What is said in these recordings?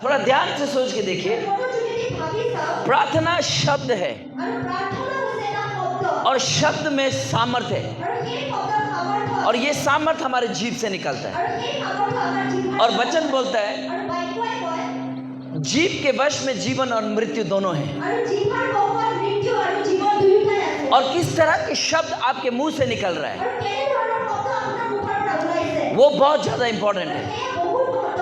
थोड़ा ध्यान से सोच के देखिए, प्रार्थना शब्द है और शब्द में सामर्थ है, और ये सामर्थ हमारे जीभ से निकलता है। और वचन बोलता है जीभ के वश में जीवन और मृत्यु दोनों हैं। और किस तरह के शब्द आपके मुंह से निकल रहा है वो बहुत ज्यादा इंपॉर्टेंट है,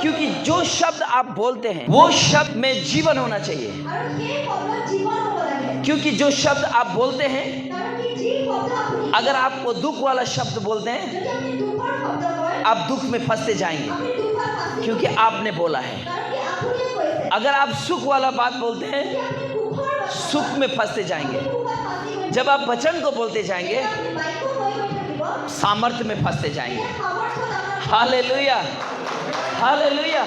क्योंकि जो शब्द आप बोलते हैं वो शब्द में जीवन होना चाहिए। क्योंकि जो शब्द आप बोलते हैं, अगर आप वो दुख वाला शब्द बोलते हैं, आप दुख में फंसते जाएंगे, क्योंकि आपने बोला है। अगर आप सुख वाला बात बोलते हैं, सुख में फंसते जाएंगे। जब आप वचन को बोलते जाएंगे, सामर्थ्य में फंसते जाएंगे। Hallelujah, hallelujah,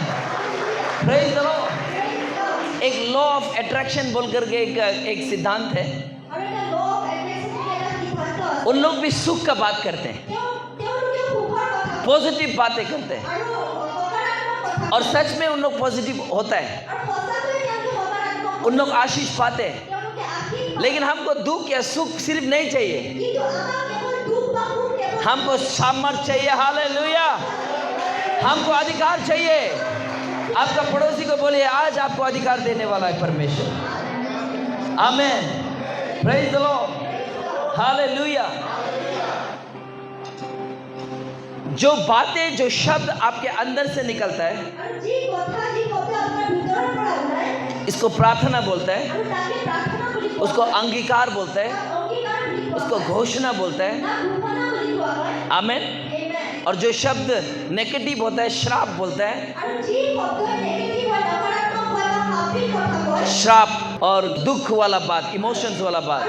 praise the Lord. एक लॉ ऑफ अट्रैक्शन बोल करके एक सिद्धांत है। उन लोग भी सुख का बात करते हैं, पॉजिटिव बातें करते हैं, और सच में उन लोग पॉजिटिव होता है, उन लोग आशीष पाते हैं। लेकिन हमको दुख या सुख सिर्फ नहीं चाहिए, हमको सामर्थ्य चाहिए। हालेलुया, हमको अधिकार चाहिए। आपका पड़ोसी को बोलिए, आज आपको अधिकार देने वाला है परमेश्वर। आमीन, प्रेज़ द लॉर्ड, हालेलुया। जो बातें, जो शब्द आपके अंदर से निकलता है, इसको प्रार्थना बोलता है, उसको अंगीकार बोलता है, उसको घोषणा बोलता है। आमीन। और जो शब्द नेगेटिव होता है, श्राप बोलता है। श्राप और दुख वाला बात, इमोशंस वाला बात।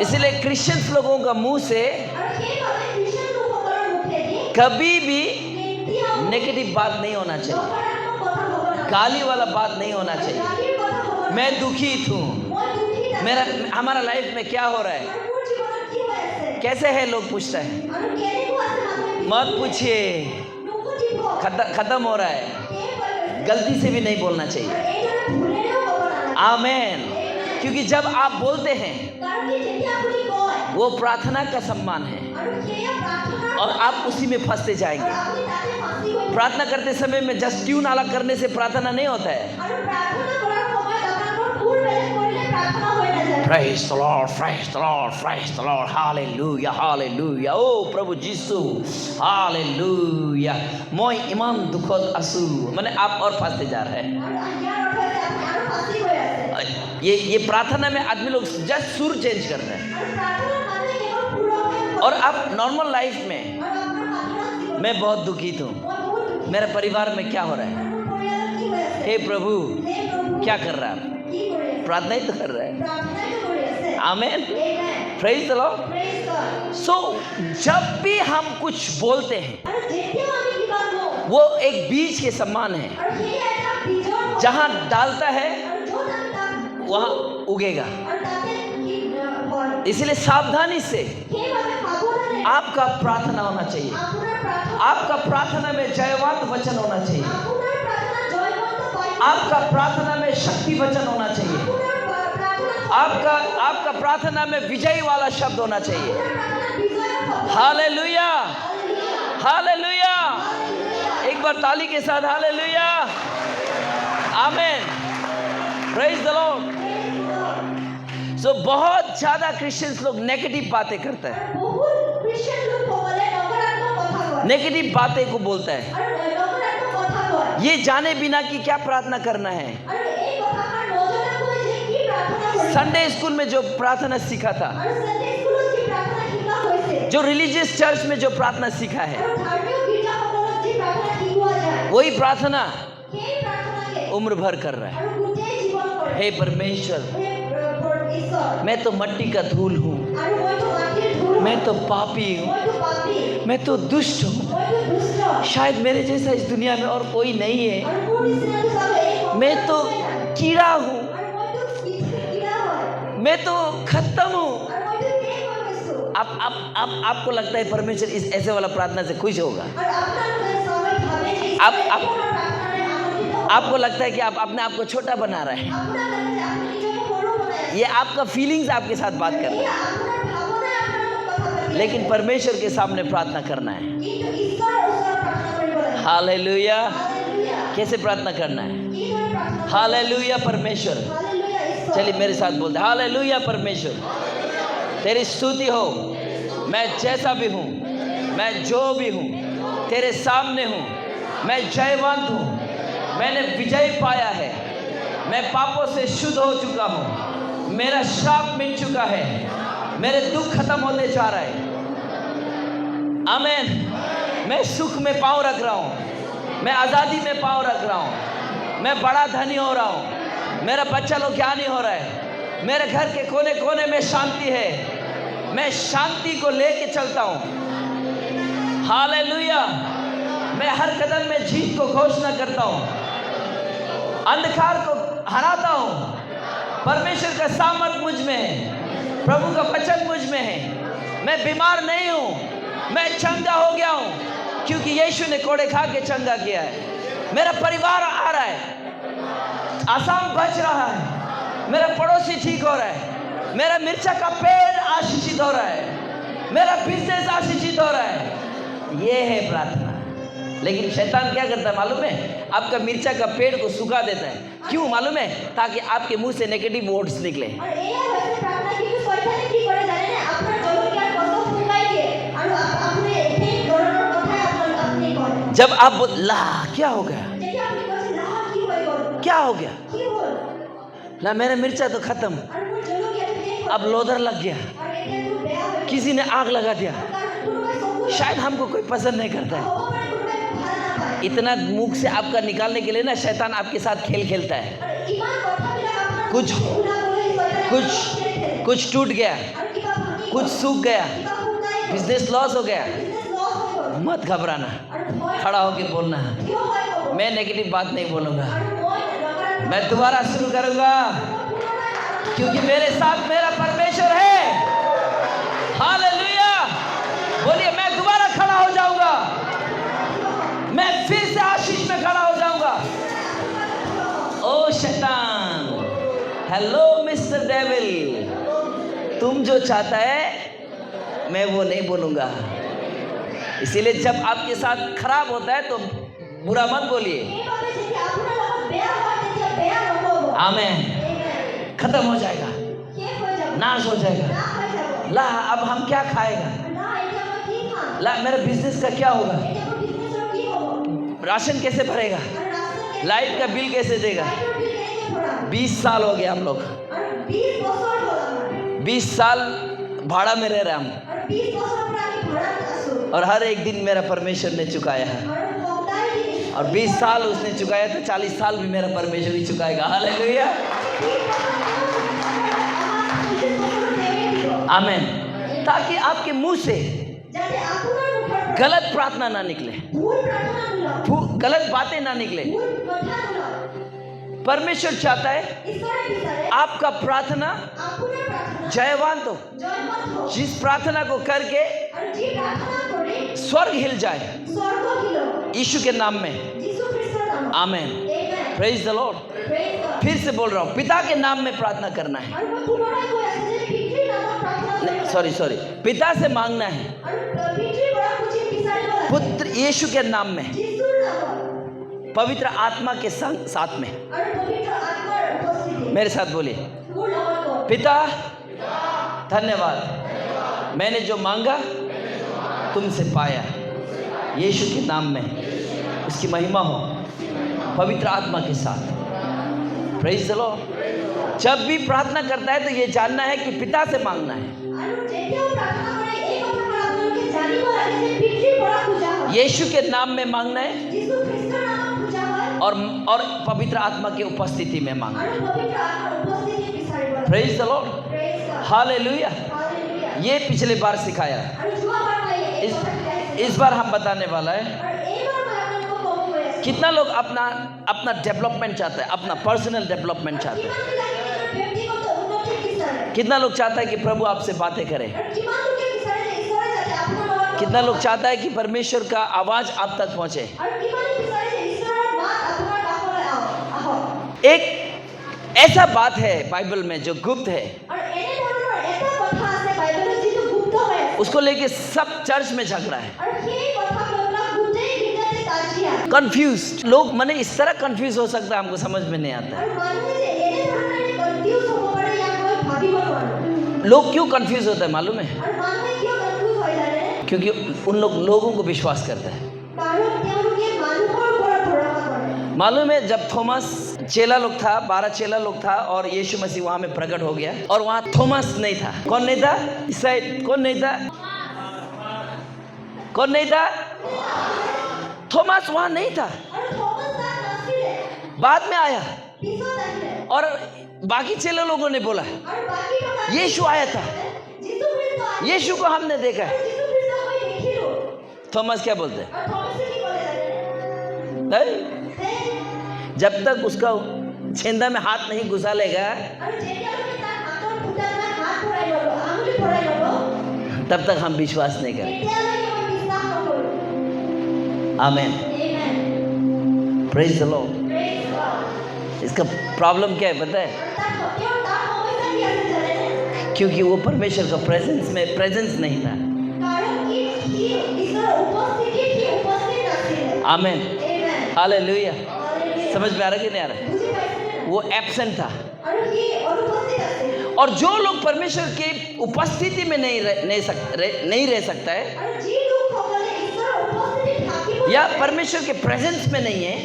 इसलिए क्रिश्चियंस लोगों का मुंह से कभी भी नेगेटिव बात नहीं होना चाहिए, गाली वाला बात नहीं होना चाहिए। मैं दुखी हूँ, हमारा लाइफ में क्या हो रहा है, कैसे है, लोग पूछता है। मत पूछिए, खत्म हो रहा है। गलती से भी नहीं बोलना चाहिए। आमीन। क्योंकि जब आप बोलते हैं, वो प्रार्थना का सम्मान है, और आप उसी में फंसते जाएंगे। प्रार्थना करते समय में जस्ट ट्यून अलग करने से प्रार्थना नहीं होता है। Praise the Lord, praise the Lord, praise the Lord, hallelujah, hallelujah. Oh Prabhu Yeshu, hallelujah. मोय ईमान दुखद आंसू, माने आप और फंसते जा रहे हैं। ये प्रार्थना में आदमी लोग जस्ट सुर चेंज करते हैं। और अब नॉर्मल लाइफ में मैं बहुत दुखी हूँ, मेरे परिवार में क्या हो रहा है, हे प्रभु क्या कर रहा है, प्रार्थना ही तो कर रहा है। आमीन, प्रेज़ द लॉर्ड। सो जब भी हम कुछ बोलते हैं, वो एक बीज के समान है, जहां डालता है वहां उगेगा। इसलिए सावधानी से आपका प्रार्थना होना चाहिए। आपका प्रार्थना में जयवंत वचन होना चाहिए। आपका प्रार्थना में शक्ति वचन होना चाहिए। आपका प्रार्थना में विजय वाला शब्द होना चाहिए। Hallelujah, hallelujah. एक बार ताली के साथ हालेलुया, आमीन, प्रेज़ द लॉर्ड। सो बहुत ज्यादा क्रिश्चियंस लोग नेगेटिव बातें करते हैं, नेगेटिव बातें को बोलता है, ये जाने बिना कि क्या प्रार्थना करना है। संडे स्कूल में जो प्रार्थना सीखा था, जो रिलीजियस चर्च में जो प्रार्थना सीखा है, वही प्रार्थना उम्र भर कर रहा है। हे परमेश्वर, मैं तो मट्टी का धूल हूँ, मैं तो पापी हूँ, मैं तो दुष्ट हूँ, शायद मेरे जैसा इस दुनिया में और कोई नहीं है, मैं तो कीड़ा हूँ, मैं तो खत्म हूँ। आपको लगता है परमेश्वर इस ऐसे वाला प्रार्थना से खुश होगा? आपको लगता है कि आप अपने आप को छोटा बना रहे हैं। ये आपका फीलिंग्स आपके साथ बात कर रहा है, लेकिन परमेश्वर के सामने प्रार्थना करना है। हालेलुया। कैसे प्रार्थना करना है? हालेलुया परमेश्वर। चलिए मेरे साथ बोलते, हालेलुया परमेश्वर, तेरी स्तुति हो। मैं जैसा भी हूँ, मैं जो भी हूँ, तेरे सामने हूँ। मैं जयवंत हूँ, मैंने विजय पाया है। मैं पापों से शुद्ध हो चुका हूँ, मेरा श्राप मिट चुका है, मेरे दुख खत्म होते जा रहे हैं। आमीन। मैं सुख में पाँव रख रहा हूँ, मैं आज़ादी में पाँव रख रहा हूँ, मैं बड़ा धनी हो रहा हूँ, मेरा बच्चा लोग ज्ञानी हो रहा है, मेरे घर के कोने कोने में शांति है, मैं शांति को लेके चलता हूँ। हालेलुया। मैं हर कदम में जीत को घोषणा करता हूँ, अंधकार को हराता हूँ। परमेश्वर का सामर्थ मुझ में है, प्रभु का वचन मुझ में है। मैं बीमार नहीं हूँ, मैं चंगा हो गया हूँ, क्योंकि यीशु ने कोड़े खा के चंगा किया है। मेरा परिवार आ रहा है, आसाम बच रहा है, मेरा पड़ोसी ठीक हो रहा है, मेरा मिर्चा का पेड़ आशीषित हो रहा है, मेरा बिजनेस आशीषित हो रहा है। ये है प्रार्थना। लेकिन शैतान क्या करता है मालूम है? आपका मिर्चा का पेड़ को सुखा देता है। क्यों मालूम है? ताकि आपके मुंह से नेगेटिव वर्ड्स निकले। जब आप ला क्या हो गया, क्या हो गया, ला मेरा मिर्चा तो खत्म, अब लोदर लग गया, किसी ने आग लगा दिया, शायद हमको कोई पसंद नहीं करता है। इतना मुख से आपका निकालने के लिए ना शैतान आपके साथ खेल खेलता है। कुछ टूट गया, कुछ सूख गया, बिजनेस लॉस हो गया, मत घबराना, खड़ा होकर बोलना, मैं नेगेटिव बात नहीं बोलूँगा, मैं दोबारा शुरू करूँगा, क्योंकि मेरे साथ मेरा परमेश्वर है। हालेलुया। बोलिए, मैं दोबारा खड़ा हो जाऊँगा, मैं फिर से आशीष में खड़ा हो जाऊँगा। ओ शैतान, हेलो मिस्टर डेविल, तुम जो चाहता है मैं वो नहीं बोलूँगा। इसीलिए जब आपके साथ खराब होता है तो बुरा मत बोलिए। आमीन। खत्म हो जाएगा, नाश हो जाएगा। ला अब हम क्या खाएगा, ला मेरे बिजनेस का क्या होगा, राशन कैसे भरेगा, लाइट का बिल कैसे देगा। 20 साल हो गया हम लोग, 20 साल भाड़ा में रह रहे हम, और हर एक दिन मेरा परमेश्वर ने चुकाया है। और 20 साल उसने चुकाया तो 40 साल भी मेरा परमेश्वर ही चुकाएगा। हालेलुया। आमीन। ताकि आपके मुंह से गलत प्रार्थना ना निकले, गलत बातें ना निकले। परमेश्वर चाहता है आपका प्रार्थना जयवंत हो, जिस प्रार्थना को करके स्वर्ग हिल जाए यीशु के नाम में। आमीन। Praise the Lord. फिर से बोल रहा हूँ, पिता के नाम में प्रार्थना करना है। सॉरी, पिता से मांगना है, पुत्र यीशु के नाम में, पवित्र आत्मा के साथ में। मेरे साथ बोलिए, पिता धन्यवाद, मैंने जो मांगा तुमसे पाया, यीशु के नाम में उसकी महिमा हो, पवित्र आत्मा के साथ। Praise the Lord. जब भी प्रार्थना करता है तो ये जानना है कि पिता से मांगना है, यीशु के नाम में मांगना है, और पवित्र आत्मा की उपस्थिति में मांगना है। Praise the Lord. हालेलुया। ये पिछले बार सिखाया, इस बार हम बताने वाला है। कितना लोग अपना डेवलपमेंट चाहता है, अपना पर्सनल डेवलपमेंट चाहता है? कितना लोग चाहता है कि प्रभु आपसे बातें करे? कितना लोग चाहता है कि परमेश्वर का आवाज आप तक पहुंचे? एक ऐसा बात है बाइबल में जो गुप्त है, उसको लेके सब चर्च में झगड़ा है। कंफ्यूज लोग, माने इस तरह कंफ्यूज हो सकता है, हमको समझ में नहीं आता है। लोग क्यों कंफ्यूज होता है मालूम है? क्योंकि उन लोगों को विश्वास करता है। मालूम है, जब थॉमस चेला लोग था, 12 चेला लोग था, और यीशु मसीह वहां में प्रकट हो गया, और वहां थॉमस नहीं था। कौन नहीं था? कौन नहीं था? कौन नहीं था? थॉमस वहां नहीं था, बाद में आया। और बाकी चेला लोगों ने बोला यीशु आया था, यीशु को हमने देखा है। थॉमस क्या बोलते हैं? जब तक उसका छेंदा में हाथ नहीं घुसा लेगा, तब तक हम विश्वास नहीं करेंगे। आमीन, प्रेज द लॉर्ड। इसका प्रॉब्लम क्या है पता है? क्योंकि वो परमेश्वर का प्रेजेंस नहीं था। आमीन, हालेलुया। समझ में आ रहा कि नहीं आ रहा? वो एब्सेंट था। और जो लोग परमेश्वर की उपस्थिति में नहीं रह सकता है, या परमेश्वर के प्रेजेंस में नहीं है,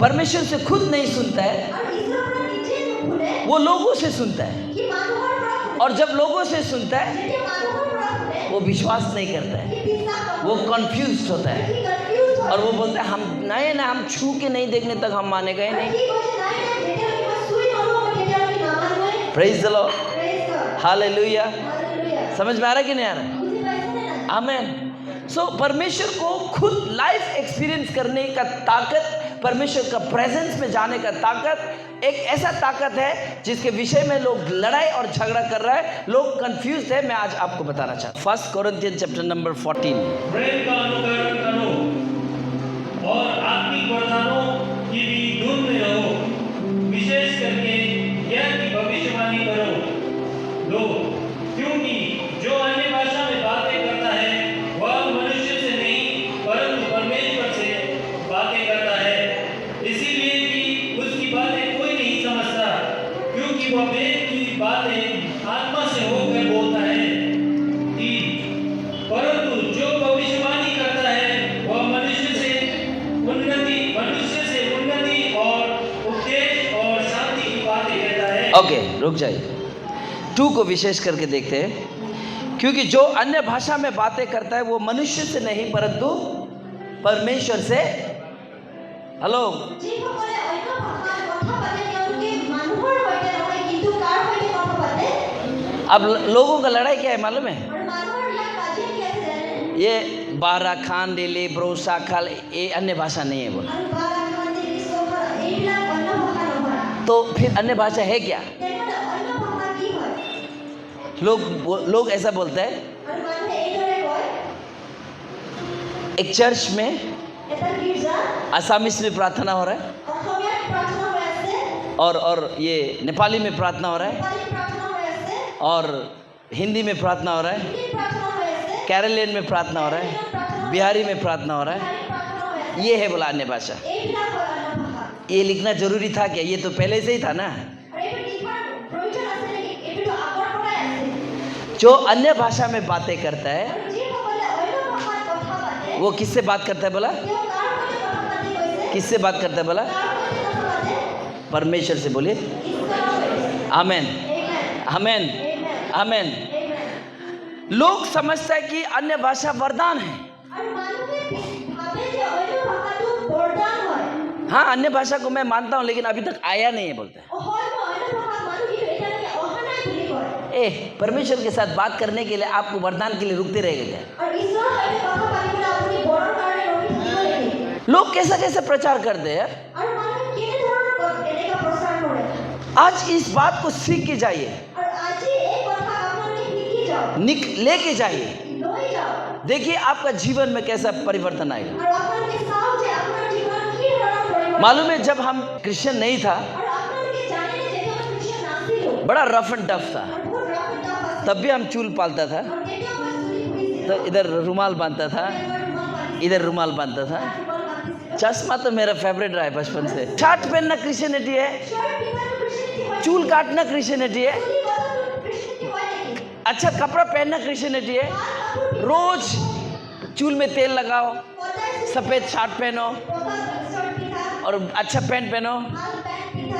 परमेश्वर से खुद नहीं सुनता है, वो लोगों से सुनता है। और जब लोगों से सुनता है, वो विश्वास नहीं करता है, वो कंफ्यूज होता है, और वो बोलता है हम नहीं ना, हम छू के नहीं देखने तक हम मानेगा ही नहीं। Praise the Lord, hallelujah. समझ में आ रहा है कि नहीं आ रहा? आमीन। सो परमेश्वर को खुद लाइफ एक्सपीरियंस करने का ताकत, परमेश्वर का प्रेजेंस में जाने का ताकत, एक ऐसा ताकत है जिसके विषय में लोग लड़ाई और झगड़ा कर रहा है, लोग कंफ्यूज है। मैं आज आपको बताना चाहता हूँ। 1 कोरिन्थियन चैप्टर नंबर 14। प्रेम का अनुकरण करो और आत्मिक वरदानों की भी धुन में रहो, विशेष करके यह की भविष्यवाणी करो। 2, क्योंकि जो अन्य भाषा में बातें करता है वह मनुष्य से नहीं परंतु परमेश्वर से बातें करता है, इसीलिए कि उसकी बातें कोई नहीं समझता, क्योंकि वह वेद की बातें आत्मा से होकर बोलता है। 3, परंतु जो भविष्यवाणी करता है वह मनुष्य से उन्नति और उपदेश और शांति की बातें कहता है। ओके, रुक जाइए। 2 को विशेष करके देखते हैं। क्योंकि जो अन्य भाषा में बातें करता है वो मनुष्य से नहीं परंतु परमेश्वर से। हेलो, अब लोगों का लड़ाई क्या है मालूम है? ये बारा खान डेली ब्रोसा खाल, ये अन्य भाषा नहीं है बोला। तो फिर अन्य भाषा है क्या? लोग ऐसा बोलते हैं। एक चर्च में आसामीज में प्रार्थना हो रहा है, और ये नेपाली में प्रार्थना हो रहा है, और हिंदी में प्रार्थना हो रहा है, केरलियन में प्रार्थना हो रहा है, बिहारी में प्रार्थना हो रहा है। ये है बोला अन्य भाषा। ये लिखना जरूरी था क्या? ये तो पहले से ही था ना। जो अन्य भाषा में बातें करता है वो किससे बात करता है बोला? किससे बात करता है बोला? परमेश्वर से। बोलिए आमेन, आमेन, आमेन। लोग समझता है कि अन्य भाषा वरदान है। हाँ, अन्य भाषा को मैं मानता हूँ, लेकिन अभी तक आया नहीं है बोलता है। परमेश्वर के साथ बात करने के लिए आपको वरदान के लिए रुकते रहेगा क्या? लोग कैसा कैसा प्रचार करते हैं। आज इस बात को सीख के जाइए, लेके जाइए, देखिए आपका जीवन में कैसा परिवर्तन आएगा। मालूम है जब हम क्रिश्चियन नहीं था बड़ा रफ एंड टफ था, तब भी हम चूल पालता था, तो इधर रुमाल बांधता था, इधर रुमाल बांधता था। चश्मा तो मेरा फेवरेट रहा है बचपन से। शर्ट पहनना क्रिश्चियनिटी है, चूल काटना क्रिश्चियनिटी है, अच्छा कपड़ा पहनना क्रिश्चियनिटी है। रोज चूल में तेल लगाओ, सफेद शर्ट पहनो और अच्छा पैंट पहनो।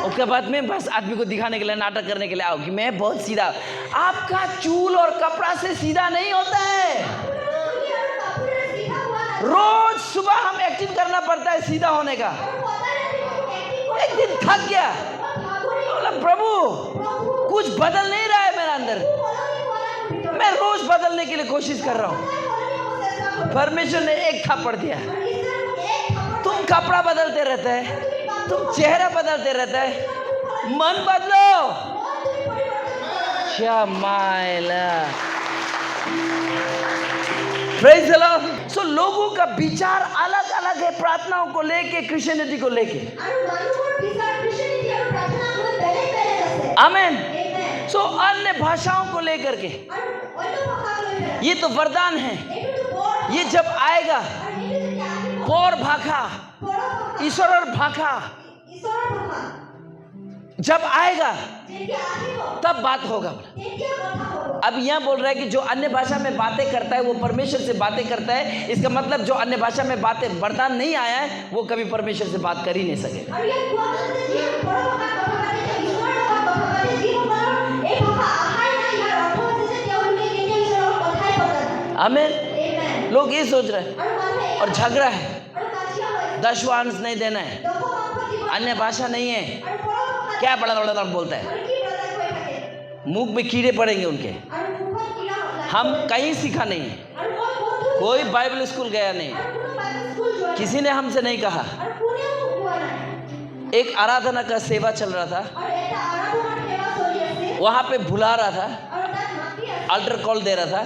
उसके बाद में बस आदमी को दिखाने के लिए, नाटक करने के लिए आओ कि मैं बहुत सीधा। आपका चूल और कपड़ा से सीधा नहीं होता है। रोज सुबह हम एक्टिंग करना पड़ता है सीधा होने का। एक दिन थक गया, बोला प्रभु कुछ बदल नहीं रहा है मेरे अंदर, मैं रोज बदलने के लिए कोशिश कर रहा हूँ। परमेश्वर ने एक थप्पड़ दिया, तुम कपड़ा बदलते रहते हैं, तुम चेहरा बदलते रहते हैं, मन बदलो। क्या मायला, प्रेज़ द लॉर्ड। सो लोगों का विचार अलग अलग है प्रार्थनाओं को लेके, क्रिश्चियनिटी को लेके। आमीन। सो अन्य भाषाओं को लेकर के ये तो वरदान है, ये जब आएगा पौर भाखा, ईश्वर और भाखा जब आएगा तब बात होगा। अब यहाँ बोल रहा है कि जो अन्य भाषा में बातें करता है वो परमेश्वर से बातें करता है। इसका मतलब जो अन्य भाषा में बातें वरदान नहीं आया है वो कभी परमेश्वर से बात कर ही नहीं सकेगा। आमीन। लोग ये सोच रहे हैं और झगड़ा है, दशवांश नहीं देना है, अन्य भाषा नहीं है, क्या बड़ा बड़ा बोलता है, मुंह में कीड़े पड़ेंगे उनके। हम कहीं सीखा नहीं है, कोई बाइबल स्कूल गया नहीं, किसी ने हमसे नहीं कहा। एक आराधना का सेवा चल रहा था, वहां पे बुला रहा था, अल्टर कॉल दे रहा था,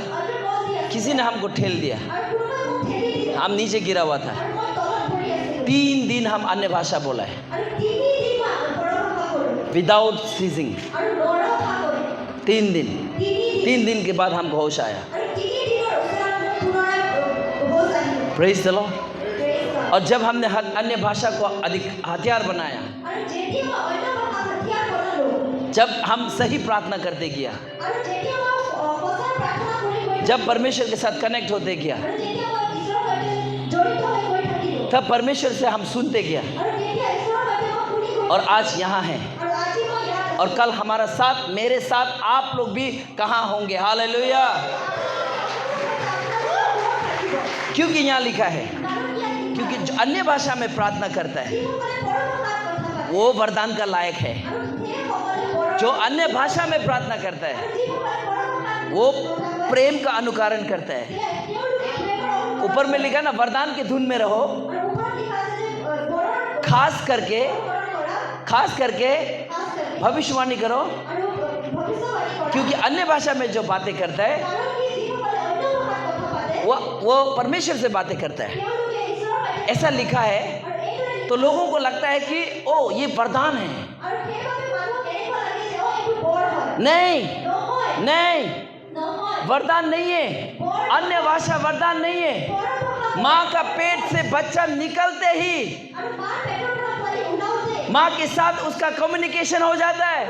किसी ने हमको ठेल दिया, हम नीचे गिरा हुआ था। 3 दिन हम अन्य भाषा बोला है विदाउट सीजिंग। 3 दिन के बाद हमको होश आया। Praise the Lord. और जब हमने अन्य भाषा को अधिक हथियार बनाया, जब हम सही प्रार्थना करते किया, जब परमेश्वर के साथ कनेक्ट होते किया, तब परमेश्वर से हम सुनते किया और आज यहाँ हैं। और कल हमारा साथ, मेरे साथ आप लोग भी कहाँ होंगे। हालेलुया। क्योंकि यहाँ लिखा है, क्योंकि जो अन्य भाषा में प्रार्थना करता है वो वरदान का लायक है। जो अन्य भाषा में प्रार्थना करता है वो प्रेम का अनुकरण करता है। ऊपर में लिखा ना, वरदान की धुन में रहो, खास करके भविष्यवाणी करो, क्योंकि अन्य भाषा में जो बातें करता है वो परमेश्वर से बातें करता है। ऐसा लिखा है। तो लोगों को लगता है कि ओ ये वरदान है। नहीं, वरदान नहीं है। अन्य भाषा वरदान नहीं है। माँ का पेट से बच्चा निकलते ही माँ के साथ उसका कम्युनिकेशन हो जाता है,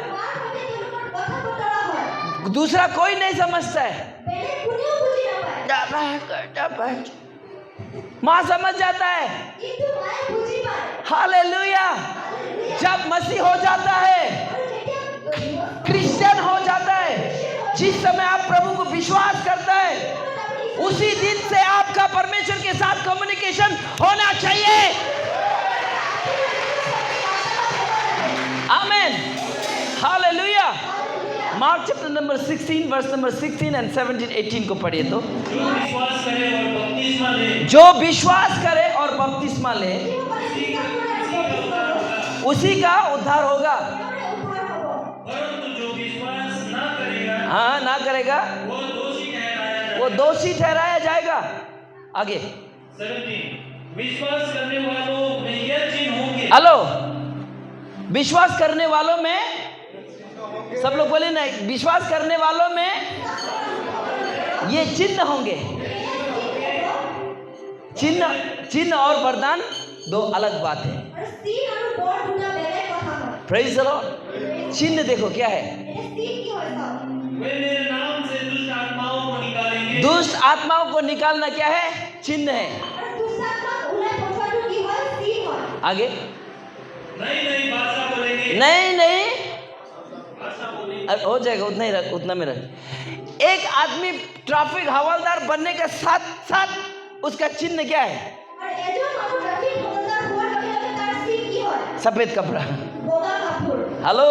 दूसरा कोई नहीं समझता है। माँ समझ जाता है। हालेलुया। जब मसीह हो जाता है, क्रिश्चियन हो जाता है, जिस समय आप प्रभु को विश्वास करता है, उसी दिन से आपका परमेश्वर के साथ कम्युनिकेशन होना चाहिए। आमीन। Hallelujah. Mark chapter number 16 verse number 16 and 17 18 को पढ़िए तो। जो विश्वास करे और बपतिस्मा ले उसी का उद्धार होगा। परंतु जो विश्वास ना करेगा, हाँ ना करेगा, वो दोषी ठहराया जाएगा। आगे 17 विश्वास करने वालों में यह चिन्ह होंगे। हेलो, विश्वास करने वालों में, सब लोग बोले ना, विश्वास करने वालों में ये चिन्ह होंगे। चिन्ह और वरदान दो अलग बात है। Praise the Lord. चिन्ह देखो क्या है, वे मेरे नाम से दुष्ट आत्माओं को निकालेंगे। दुष्ट आत्माओं को निकालना क्या है? चिन्ह है। आगे नई नई भाषा बोलेंगे। नहीं भाषा बोलेंगे। हो जाएगा, उतना ही रख, उतना में रख। एक आदमी ट्रैफिक हवलदार बनने के साथ साथ उसका चिन्ह क्या है? सफेद कपड़ा। हेलो,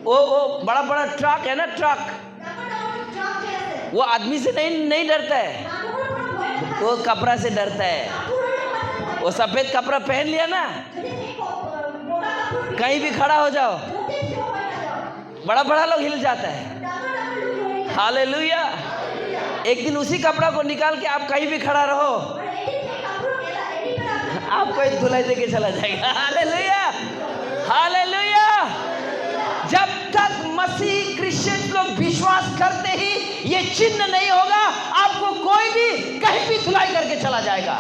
वो बड़ा बड़ा ट्रक है ना, ट्रक, वो आदमी से नहीं डरता है, वो कपड़ा से डरता है। वो सफेद कपड़ा पहन लिया ना, कहीं भी खड़ा हो जाओ, बड़ा बड़ा लोग हिल जाता है। हालेलुया। एक दिन उसी कपड़ा को निकाल के आप कहीं भी खड़ा रहो, आपको एक धुलाई देके चला जाएगा। Hallelujah, hallelujah. जब तक मसीह क्रिश्चियन लोग विश्वास करते ही ये चिन्ह नहीं होगा, आपको कोई भी कहीं भी धुलाई करके चला जाएगा।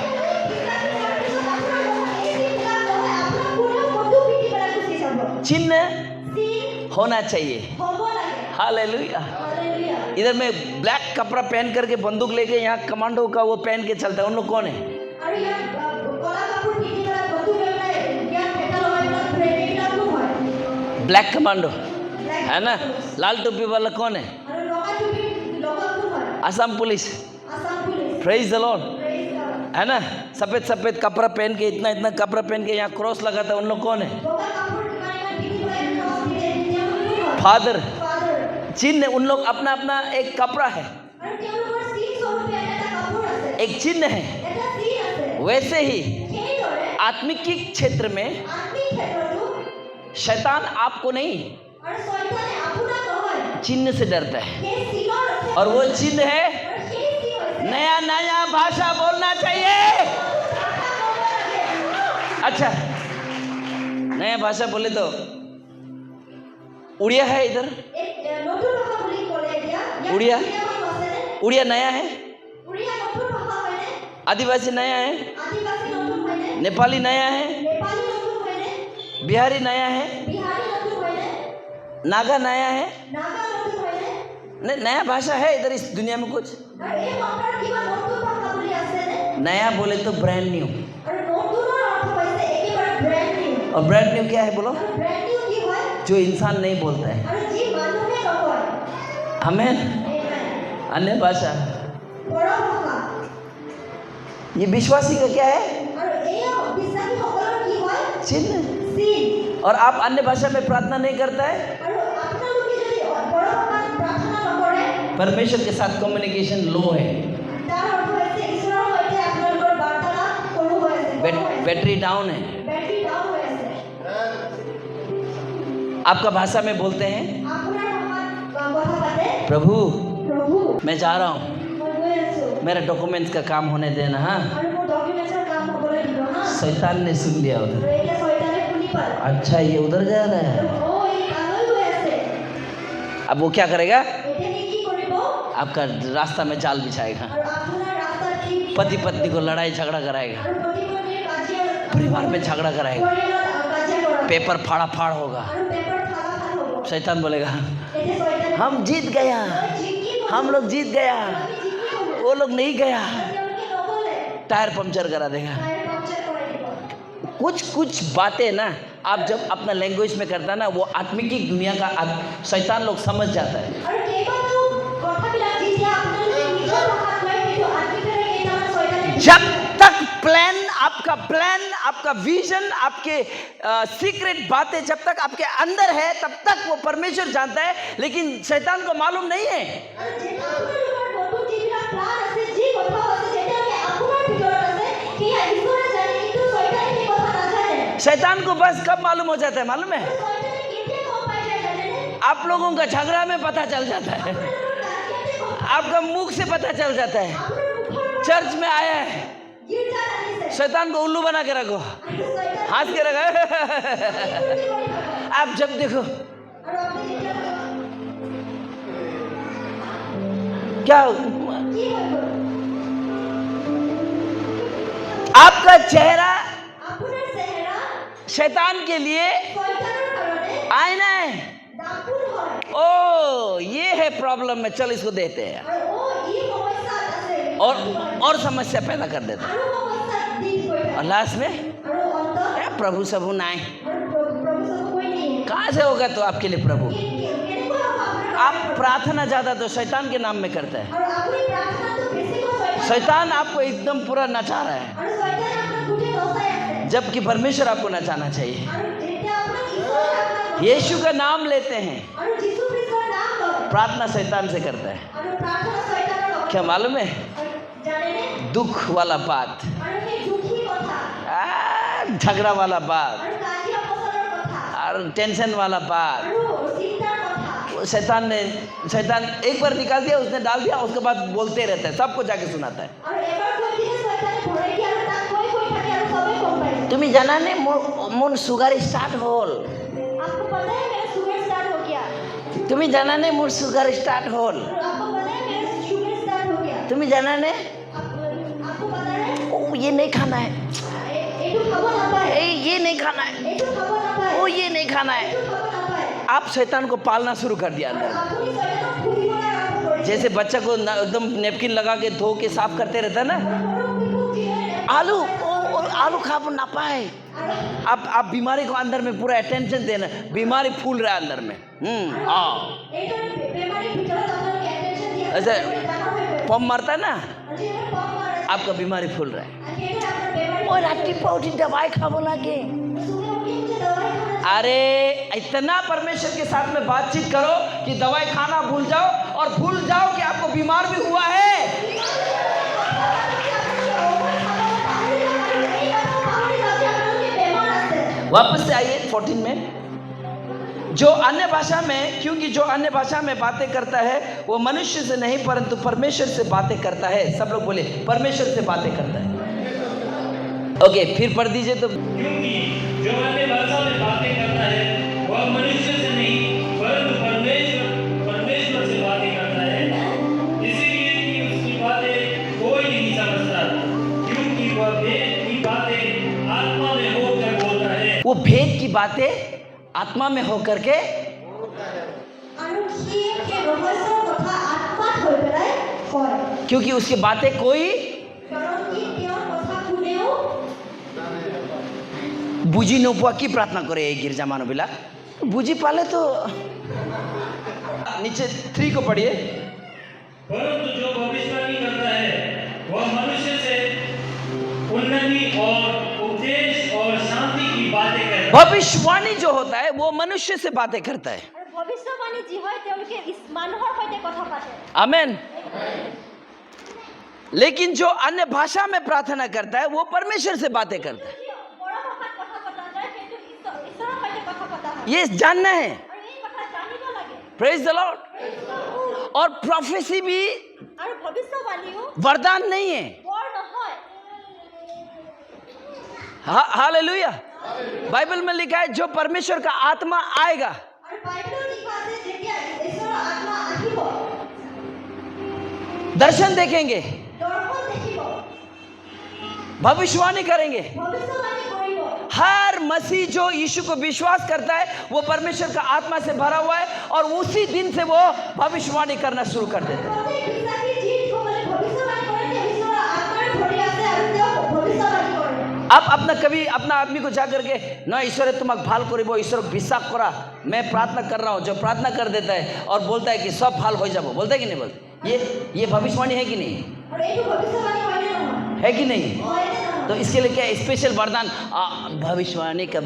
चिन्ह होना चाहिए। हालेलुया। इधर में ब्लैक कपड़ा पहन करके बंदूक लेके यहाँ कमांडो का वो पहन के चलता है, उन लोग कौन है? ब्लैक कमांडो है ना। लाल टोपी वाला कौन है? Assam police. Praise the Lord, है ना। सफेद सफेद कपड़ा पहन के, इतना कपड़ा पहन के यहाँ क्रॉस लगाता है, उन लोग कौन है? फादर। चिन्ह, उन लोग अपना अपना एक कपड़ा है, एक चिन्ह है। वैसे ही आत्मिक क्षेत्र में शैतान आपको नहीं, चिन्ह से डरता है, और वो चिन्ह है नया नया भाषा बोलना चाहिए। अच्छा, नया भाषा बोले तो उड़िया है इधर, उड़िया नया है, आदिवासी नया है, नेपाली नया है, बिहारी नया है, नागा नया है। नहीं, नया भाषा है इधर इस दुनिया में कुछ नया बोले तो ब्रांड न्यू। और ब्रांड न्यू क्या है बोलो? जो इंसान नहीं बोलता है। आमीन। अन्य भाषा, ये विश्वासी का क्या है? चिन्ह। और आप अन्य भाषा में प्रार्थना नहीं करता है, परमेश्वर के साथ कम्युनिकेशन लो है, बैटरी डाउन है। आपका भाषा में बोलते हैं, प्रभु मैं जा रहा हूँ, मेरा डॉक्यूमेंट्स का काम होने देना। हाँ, शैतान ने सुन लिया उधर। अच्छा, ये उधर जा रहा है। अब वो क्या करेगा? आपका रास्ता में जाल बिछाएगा, पति पत्नी को लड़ाई झगड़ा कराएगा, परिवार में झगड़ा कराएगा, पेपर फाड़ा फाड़ होगा। शैतान बोलेगा हम जीत गया, हम लोग जीत गया, वो लोग नहीं गया। टायर पंचर करा देगा। कुछ बातें ना, आप जब अपना लैंग्वेज में करता ना, वो आत्मिक दुनिया का शैतान लोग समझ जाता है। जब तक प्लान, आपका विजन, आपके सीक्रेट बातें जब तक आपके अंदर है, तब तक वो परमेश्वर जानता है, लेकिन शैतान को मालूम नहीं है। शैतान को बस कब मालूम हो जाता है मालूम है? आप लोगों का झगड़ा में पता चल जाता है, आपका मुख से पता चल जाता है। चर्च में आया है, शैतान को उल्लू बना के रखो, हंस के रखो। आप जब देखो क्या आपका चेहरा शैतान के लिए आईना है। ओ ये है प्रॉब्लम में, चल इसको देते हैं और समस्या पैदा कर देते हैं। और लास्ट में प्रभु सबू नाई, कहाँ से होगा तो आपके लिए प्रभु? आप प्रार्थना ज्यादा तो शैतान के नाम में करते हैं। शैतान आपको एकदम पूरा नचा रहा है, जबकि परमेश्वर आपको नचाना चाहिए। यीशु का नाम लेते हैं, प्रार्थना शैतान से करता है। क्या मालूम है? दुख वाला बात, झगड़ा वाला बात और टेंशन वाला बात, शैतान एक बार निकाल दिया, उसने डाल दिया, उसके बाद बोलते रहता है, सबको जाके सुनाता है। तुम्हें जाना नहीं मोर शुगर स्टार्ट होल, आपको पता है मेरा शुगर स्टार्ट हो गया। तुम्हें जाना नहीं मोर शुगर स्टार्ट होल, आपको पता है मेरा शुगर स्टार्ट हो गया। तुम्हें जाना नहीं आपको पता है ओ ये नहीं खाना है, ये नहीं खाना है, ओ ये नहीं खाना है। आप शैतान को पालना शुरू कर दिया अंदर। जैसे बच्चा को एकदम नेपकिन लगा के धो के साफ करते रहता है ना, आलू खा ना पाए। आप बीमारी को अंदर में पूरा अटेंशन देना, बीमारी फूल रहा है अंदर में। ऐसे पम मारता है ना, आपका बीमारी फूल रहा है। और राती पौटी दवाई खाबो लागे। अरे इतना परमेश्वर के साथ में बातचीत करो कि दवाई खाना भूल जाओ और भूल जाओ कि आपको बीमार भी हुआ है। वापस से आइए 14 में। जो अन्य भाषा में, क्योंकि जो अन्य भाषा में बातें करता है वो मनुष्य से नहीं परंतु परमेश्वर से बातें करता है। सब लोग बोले परमेश्वर से बातें करता है। ओके, फिर पढ़ दीजिए तो। क्योंकि जो अन्य भाषा में बातें करता है वह मनुष्य से नहीं परंतु परमेश्वर से बातें करता है, इसीलिए कि उसकी बातें कोई नहीं समझता, क्योंकि वह भेद की बातें आत्मा में होकर बोलता है। वो भेद की बातें आत्मा में होकर के क्योंकि उसकी बातें कोई बुझी नोपुआ की प्रार्थना करे गिरजा मानो बिला बुझी पाले तो। नीचे 3 को पढ़िए। परंतु जो भविष्यवाणी करता है वह मनुष्य से उन्नति और उपदेश और शांति की बातें करता है। भविष्यवाणी जो होता है वो मनुष्य से बातें करता है। भविष्यवाणी जी হয় তেওঁলোকে মানুহৰ সৈতে কথা পাতে। आमेन। लेकिन जो अन्य भाषा में प्रार्थना करता है वो परमेश्वर से बातें करता है। ये जानना है। Praise the Lord. और प्रोफेसी भी वरदान नहीं है। हालेलुया। बाइबल में लिखा है जो परमेश्वर का आत्मा आएगा दर्शन देखेंगे, भविष्यवाणी करेंगे। हर मसीह जो यीशु को विश्वास करता है वो परमेश्वर का आत्मा से भरा हुआ है और उसी दिन से वो भविष्यवाणी करना शुरू कर देता है। आप अपना आदमी को जाकर के ना ईश्वर तुम्हारा भाल करिबो, ईश्वर विश्वास करा, मैं प्रार्थना कर रहा हूँ, जो प्रार्थना कर देता है और बोलता है कि सब भाल हो जाबो, बोलता है कि नहीं बोलते? ये भविष्यवाणी है कि नहीं? है कि नहीं? तो इसके लिए क्या स्पेशल वरदान भविष्यवाणी का?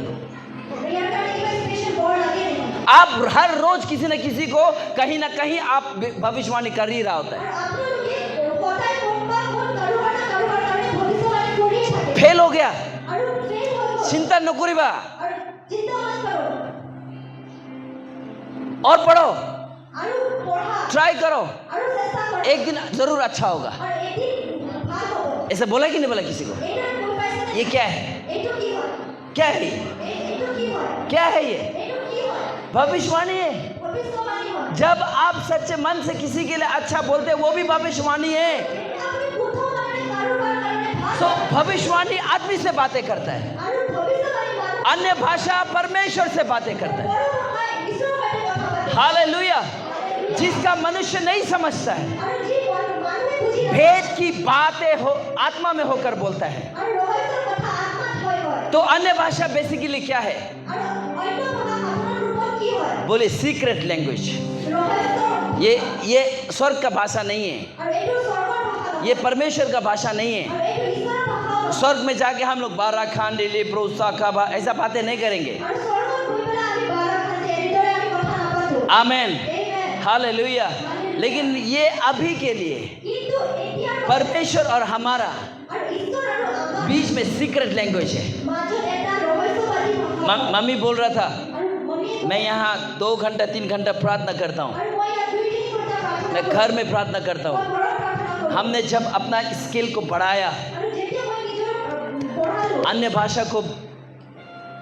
आप हर रोज किसी न किसी को कहीं ना कहीं आप भविष्यवाणी कर ही रहा होता है। फेल हो गया, चिंता न करिबा और पढ़ो, ट्राई करो, एक दिन जरूर अच्छा होगा। ऐसा बोला कि नहीं बोला किसी को? এইটো কৈ পাইছে ये क्या है? এইটো কি হয় क्या है ये? এইটো কি হয় क्या है ये? এইটো কি হয় भविष्यवाणी है। ভবিষ্যবাণী হয় जब आप सच्चे मन से किसी के लिए अच्छा बोलते हैं, वो भी भविष्यवाणी है। আপুনি শুদ্ধ মনেৰে কাৰোবাৰ কাৰণে ভাল सो भविष्यवाणी आदमी से बातें करता है, আৰু ভৱিষ্যবাণী মানুহ अन्य भाषा परमेश्वर से बातें करता है। বড় ভাষাই ঈশ্বৰৰ সৈতে কথা পাতে हालेलुया। जिसका मनुष्य नहीं समझता है, আৰু যি মানুহে বুজি নাপায় भेद की बातें हो आत्मा में होकर बोलता है। আৰু ৰহস্যৰ কথা আত্মাত হৈ হয় तो अन्य भाषा बेसिकली क्या है? আৰু অন্য ভাষা সাধাৰণ ৰূপত কি হয় बोले सीक्रेट लैंग्वेज। ৰহস্য ये स्वर्ग का भाषा नहीं है, আৰু এইটো স্বৰ্গৰ ভাষা ये परमेश्वर का भाषा नहीं है। আৰু এইটো ঈশ্বৰৰ ভাষা स्वर्ग में जाके हम लोग बारा खान ले प्रोसा खाबा ऐसा बातें नहीं करेंगे। আৰু স্বৰ্গত গৈ পেলাই আমি বাৰ খাতে এনেদৰে আমি কথা নাপাতো आमेन, Amen। हालेलुया। लेकिन ये अभी के लिए কিন্তু এতিয়া परमेश्वर और हमारा আৰু ঈশ্বৰ আৰু আমাৰ बीच में सीक्रेट लैंग्वेज है। মাজত এটা ৰহস্যবাদী ভাষা मम्मी बोल रहा था, আৰু মমি मैं यहाँ 2 घंटा 3 घंटा प्रार्थना करता हूँ, আৰু মই ইয়াত 2-3 ঘণ্টা প্ৰাৰ্থনা मैं घर में प्रार्थना करता মই हूँ। ঘৰত প্ৰাৰ্থনা কৰোঁ हमने जब अपना स्किल को बढ़ाया, আৰু যেতিয়া মই নিজৰ পঢ়ালো अन्य भाषा को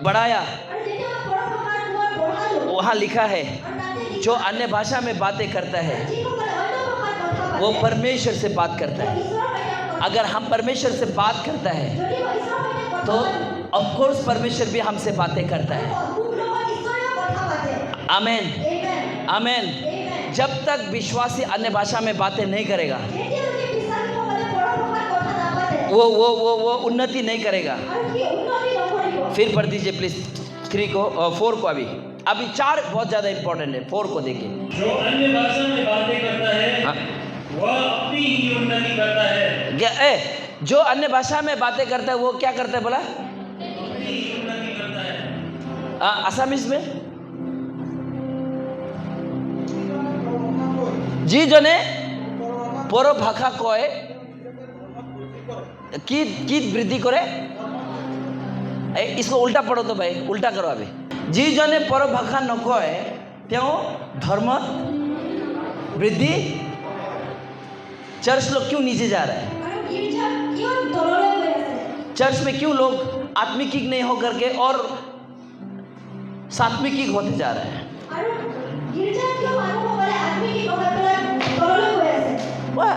बढ़ाया, আৰু যেতিয়া মই পৰভাষাৰ মই পঢ়ালো वहाँ लिखा है আৰু তাতে লিখা जो अन्य भाषा में बातें करता है যিসকলে অন্য ভাষাত কথা পাতে वो परमेश्वर से बात करता है। ঈশ্বৰৰ সৈতে কথা अगर हम परमेश्वर से बात करता है যদি মই ঈশ্বৰৰ সৈতে কথা तो পাতো ऑफ कोर्स परमेश्वर भी हमसे बातें करता है। মোৰ লগত ঈশ্বৰেও কথা পাতে आमेन, Amen। आमेन। Amen। जब तक विश्वासी अन्य भाषा में बातें नहीं करेगा, যেতিয়ালৈকে বিশ্বাসীসকলে পৰভাষাত কথা নাপাতে वो उन्नति नहीं करेगा। আৰু সি উন্নতি নকৰিব फिर पढ़ दीजिए प्लीज 3 को और 4 को। अभी 4 बहुत ज़्यादा इंपॉर्टेंट है, 4 को देखिए। जो अन्य भाषा में बातें करता है हाँ। वह अपनी ही उन्नति करता है। जो अन्य भाषा में बातें करता है वो क्या करता है बोला? अपनी ही उन्नति करता है। आसामीज में जी जने परो भाषा कय की वृद्धि करे। इसको उल्टा पढ़ो तो भाई, उल्टा करो अभी। जी जने परो भाषा नकय त्यों धर्म वृद्धि। चर्च लोग क्यों नीचे जा रहा है? আৰু গীৰ্জা কিয় তললৈ গৈ আছে चर्च में क्यों लोग आत्मिकीक नहीं होकर के और सात्विकीक होते जा रहे हैं? আৰু গীৰ্জা কিয় মানুহসকলে আত্মিক হৈ পেলাই তললৈ গৈ আছে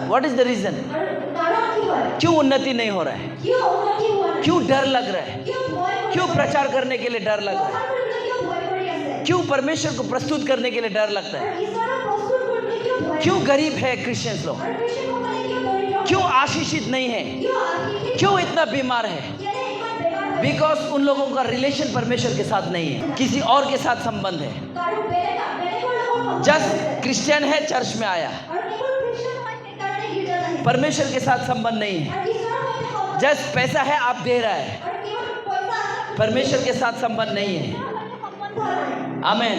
व्हाट इज द रीजन? আৰু কাৰণ কি হয় क्यों उन्नति नहीं हो रहा है? কিয় উন্নতি হোৱা নাই क्यों डर लग रहा है? কিয় ভয় কৰি क्यों प्रचार करने के लिए डर लग रहा है? প্ৰচাৰ কৰিবলৈ কিয় ভয় কৰি আছে क्यों परमेश्वर को प्रस्तुत करने के लिए डर लगता है? আৰু ঈশ্বৰক প্ৰস্তুত কৰিবলৈ কিয় ভয় क्यों गरीब है क्रिश्चियंस लोग? আৰু খ্ৰীষ্টানসকলে কিয় দৰিদ্ৰ क्यों आशीषित नहीं है? কিয় আশীষিত क्यों इतना बीमार है? কেলে ইমান বেমাৰ হয় बिकॉज उन लोगों का रिलेशन परमेश्वर के साथ नहीं है, किसी और के साथ संबंध है। কাৰো বেলেগৰ লগত সম্বন্ধ जस्ट আছে। क्रिश्चियन है, चर्च में आया, আৰু কেৱল খ্ৰীষ্টান হয় সেইকাৰণে গীৰ্জাত আহিছে परमेश्वर के साथ संबंध नहीं है। আৰু ঈশ্বৰৰ সৈতে সম্বন্ধ जस्ट पैसा है आप दे रहा है, আৰু কেৱল পইচা আছে परमेश्वर के साथ संबंध नहीं है। ঈশ্বৰৰ সৈতে সম্বন্ধ নাই आमेन।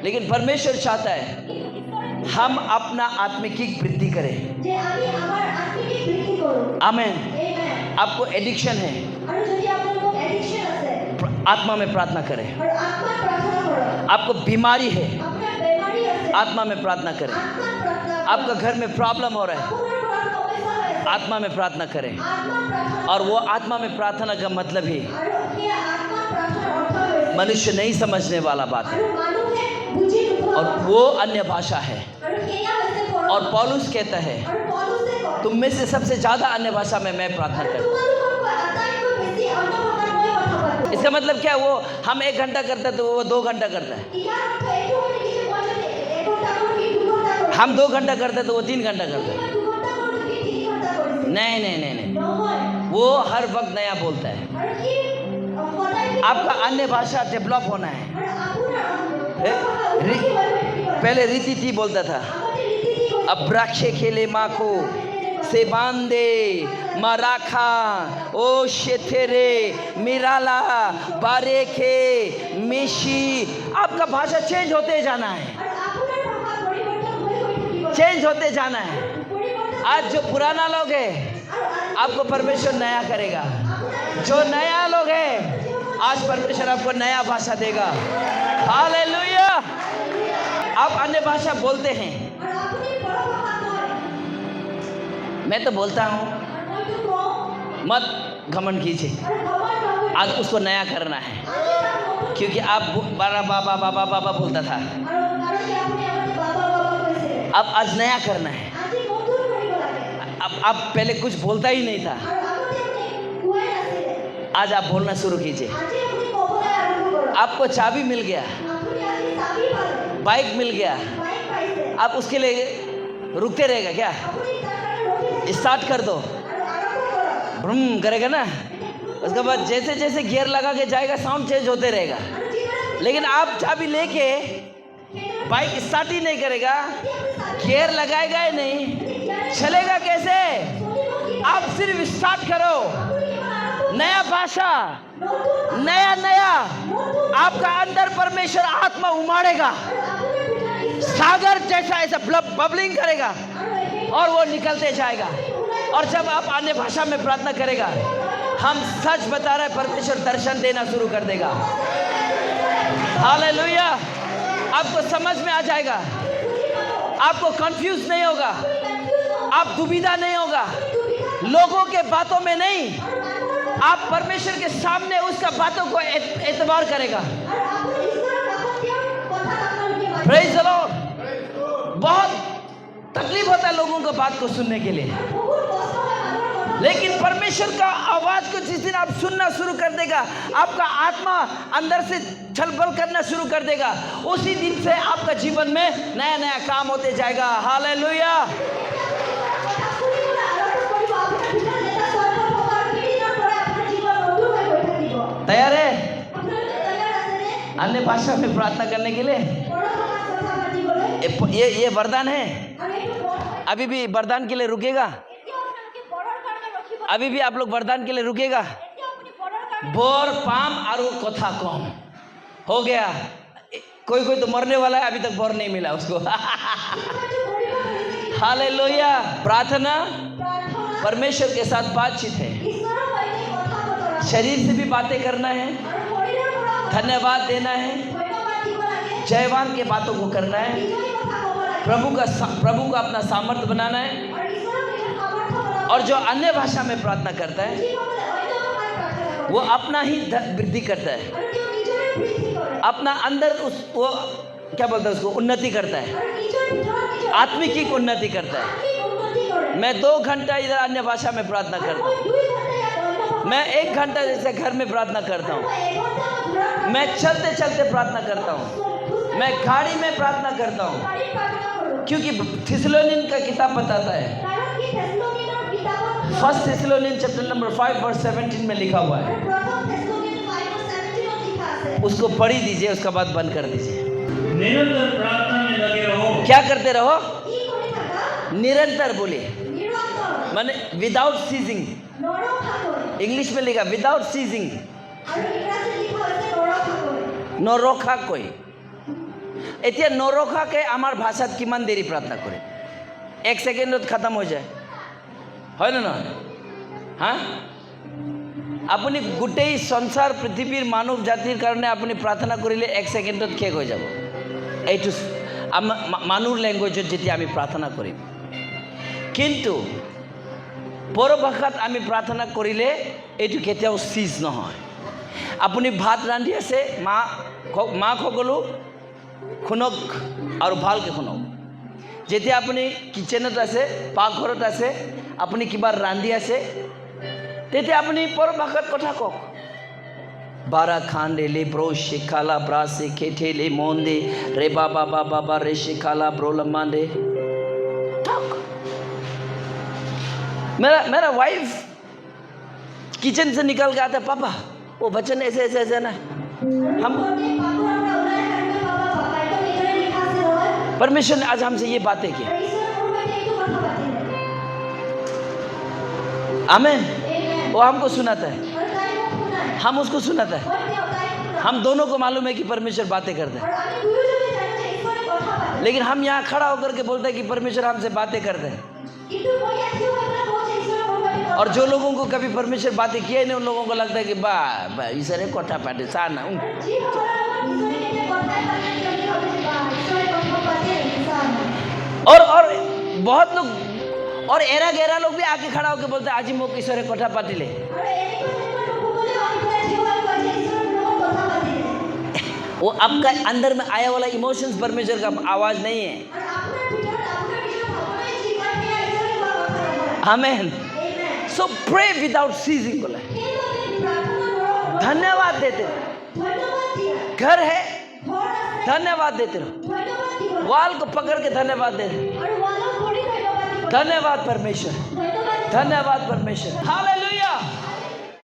लेकिन परमेश्वर चाहता है हम अपना आत्मिकीक वृद्धि करें। যে আমি আমাৰ আত্মিক বৃদ্ধি কৰোঁ आमेन। Amen। आपको एडिक्शन है, আৰু যদি আপোনালোকৰ এডিকশ্যন আছে आत्मा में प्रार्थना करें। আৰু আত্মাত প্ৰাৰ্থনা কৰক आपको बीमारी है, আপোনাৰ বেমাৰী আছে आत्मा में प्रार्थना करें। আত্মাত প্ৰাৰ্থনা आपका घर में प्रॉब्लम हो रहा है, আপোনাৰ ঘৰত সমস্যা হৈ আছে आत्मा में प्रार्थना करें। আত্মাত প্ৰাৰ্থনা और वो आत्मा में प्रार्थना का मतलब ही আৰু সেই আত্মাত প্ৰাৰ্থনাৰ অৰ্থ হৈছে मनुष्य नहीं समझने वाला बात है, আৰু মানুহে বুজি নোপোৱা और কথা। वो अन्य भाषा है। আৰু সেয়া হৈছে পৰম। और पौलुस कहता है আৰু পৌলুসে কয় तुम में से सबसे ज्यादा अन्य भाषा में मैं प्रार्थना আৰু करता हूँ। তোমালোকতকৈ আটাইতকৈ বেছি অন্য ভাষাত মই কথা পাতোঁ। इसका मतलब क्या है? वो हम 1 घंटा करता है तो वो 2 घंटा करता है, ইয়াৰ অৰ্থ এইটো হয় নেকি যে মই যদি 1 ঘণ্টা কৰোঁ সি 2 ঘণ্টা কৰে। हम 2 घंटा करते हैं तो वो 3 घंटा करता যদি है। মই 2 ঘণ্টা কৰোঁ সি 3 ঘণ্টা কৰিছে। नहीं नहीं नहीं नहीं, নহয়। वो हर वक्त नया बोलता है। আৰু সি সদায় কি आपका अन्य भाषा डेवलप होना है। আৰু আপোনাৰ ए, উন্নতি रि- হৈ থাকিব। पहले रीति थी बोलता था, আগতে ৰীতি কি अब ब्राक्षे खेले माखो से बांधे मराखा ओ शेथेरे मिराला बारेखे मिशी। आपका भाषा चेंज होते जाना है, আৰু আপোনাৰ ভাষা পৰিৱৰ্তন হৈ থাকিব। चेंज होते जाना है। পৰিৱৰ্তन आज जो पुराना लोग है আৰু আজি आपको परमेश्वर नया करेगा। আপোনাৰ जो नया लोग है आज परमेश्वर आपको नया भाषा देगा। हालेलुया। आप अन्य भाषा बोलते हैं, আৰু আপুনি পৰভাষা কয়। मैं तो बोलता हूँ, আৰু মইতো কওঁ मत घमंड कीजिए, আৰু ঘমণ্ড নকৰিব। आज उसको नया करना है, আজি তাক নতুন क्योंकि आप बाबा बाबा बाबा बाबा बोलता था, আৰু কাৰণ কি আপুনি আগতে বাবা বাবা কৈছিলে, अब आज नया करना है। আজি নতুন কৰিব লাগে। अब पहले कुछ बोलता ही नहीं था, আৰু আগতে আপুনি কোৱাই নাছিলে, आज आप बोलना शुरू कीजिए। আজি আপুনি ক'বলৈ আৰম্ভ কৰক। आपको चाबी मिल गया, আপুনি আজি চাবি পালে, बाइक मिल गया, বাইক পাইছে, आप उसके लिए रुकते रहेगा क्या? আপুনি তাৰ কাৰণে ৰখি থাকিব स्टार्ट कर दो, আৰু আৰম্ভ কৰক। ब्रूम करेगा ना, उसके बाद जैसे जैसे गियर लगा के जाएगा साउंड चेंज होते रहेगा। আৰু যিদৰে लेकिन आप चाबी लेके बाइक स्टार्ट ही नहीं करेगा, गियर लगाएगा ही नहीं, चलेगा कैसे? आप सिर्फ स्टार्ट करो, नया भाषा, नया नया आपका अंदर परमेश्वर आत्मा उमाड़ेगा, सागर जैसा ऐसा बबलिंग करेगा और वो निकलते जाएगा। और जब आप अन्य भाषा में प्रार्थना करेगा, हम सच बता रहे हैं, परमेश्वर दर्शन देना शुरू कर देगा। हालेलुया, आपको समझ में आ जाएगा, आपको कंफ्यूज नहीं होगा, आप दुविधा नहीं होगा, लोगों के बातों में नहीं, आप परमेश्वर के सामने उसका बातों को एतबार करेगा। Praise the Lord. बहुत तकलीफ होता है लोगों को बात को सुनने के लिए, लेकिन परमेश्वर का आवाज को जिस दिन आप सुनना शुरू कर देगा, आपका आत्मा अंदर से छलबल करना शुरू कर देगा, उसी दिन से आपका जीवन में नया नया काम होते जाएगा। हालेलुया। तैयार है अन्य भाषा में प्रार्थना करने के लिए? ये वरदान है, अभी भी वरदान के लिए रुकेगा, अभी भी आप लोग वरदान के लिए रुकेगा। बोर पाम और कथा कम हो गया, कोई कोई तो मरने वाला है, अभी तक बोर नहीं मिला उसको। हालेलुया। प्रार्थना परमेश्वर के साथ बातचीत है, शरीर से भी बातें करना है, धन्यवाद देना है, जयवान के बातों को करना है, प्रभु का अपना सामर्थ्य बनाना है। और जो अन्य भाषा में प्रार्थना करता है वो अपना ही वृद्धि करता है, अपना अंदर वो क्या बोलता है उसको, उन्नति करता है, आत्मिक की उन्नति करता है। मैं 2 घंटा इधर अन्य भाषा में प्रार्थना करता हूँ, मैं 1 घंटा जैसे घर में प्रार्थना करता हूँ, मैं चलते चलते प्रार्थना करता हूँ, मैं गाड़ी में प्रार्थना करता हूँ, क्योंकि थिस्सलुनीन का किताब बताता है, 1 थिस्सलुनीन चैप्टर नंबर 5 वर्स 17 में लिखा हुआ है। उसको पढ़ी दीजिए, उसका बाद बंद कर दीजिए। निरंतर प्रार्थना में लगे रहो। क्या करते रहो? निरंतर बोलिए, माने विदाउट सीजिंग। इंग्लिश में लिखा विदाउट सीजिंग, नरखा कोई। এতিয়া নৰখাকে আমাৰ ভাষাত কিমান দেৰি প্ৰাৰ্থনা কৰে? 1 সেকেন্ডত খতম হৈ যায়, হয় না নহয়? হা, আপুনি গোটেই সংসাৰ পৃথিৱীৰ মানৱ জাতিৰ কাৰণে আপুনি প্ৰাৰ্থনা কৰিলে 1 সেকেন্ডত শেষ হৈ যাব। এইটো মানুহৰ ল্যাঙ্গুৱেজত যেতিয়া আমি প্ৰাৰ্থনা কৰিম, কিন্তু পৰভাষাত আমি প্ৰাৰ্থনা কৰিলে এইটো কেতিয়াও সিজ নহয়। আপুনি ভাত ৰান্ধি আছে, মাকসকলো শুনক আৰু ভালকৈ শুনক। যেতিয়া আপুনি কিচেনত আছে, পাকঘৰত আছে, আপুনি কিবা ৰান্ধি আছে, তেতিয়া আপুনি পৰভাষাত কথা কওক। বাৰা খান্ডে লে ব্ৰো শিখালা ব্ৰাসে খেঠেলে মন্দে ৰে বাবা বাবা রে শিখালা ব্রোলমান্ডে। मेरा वाइफ किचन से निकल के आता है, पापा वो वचन ऐसे ऐसे ऐसे ना, हम परमेश्वर ने आज हमसे ये बातें की। आमीन। वो हमको सुनाता है, हम उसको सुनाता है, हम दोनों को मालूम है कि परमेश्वर बातें करता है, लेकिन हम यहाँ खड़ा होकर के बोलते हैं कि परमेश्वर हमसे बातें करते हैं। और जो लोगों को कभी परमेश्वर बातें किए नहीं, उन लोगों को लगता है कि बा ईश्वर कोठा पाटे साना। और बहुत लोग और एरा गहरा लोग भी आके खड़ा होकर बोलते आज मोक ईश्वर कोठा पाटिले। আৰু এনেকুৱা তেনেকুৱা লোকসকলে আহি পেলাই থিয় হৈ কয় যে ঈশ্বৰৰ লগত কথা পাতিলে। वो आपका अंदर में आया वाला इमोशंस परमेश्वर का आवाज नहीं है। আৰু আপোনাৰ ভিতৰত আপোনাৰ নিজৰ ভাৱনাই যি কয় সেয়া ঈশ্বৰে কোৱা কথা নহয়। आमेन। Amen। सो प्रे विदाउट सीजिंग बोला, সেইবাবে প্ৰাৰ্থনা কৰক, धन्यवाद देते रहो। ধন্যবাদ দিয়া। घर है, ঘৰ আছে, धन्यवाद देते रहो। ধন্যবাদ দিব। वाल को पकड़ के धन्यवाद दे रहे। আৰু ৱালত পৰি ধন্যবাদ দিব। धन्यवाद परमेश्वर, ধন্যবাদ। धन्यवाद परमेश्वर। हालेलुया।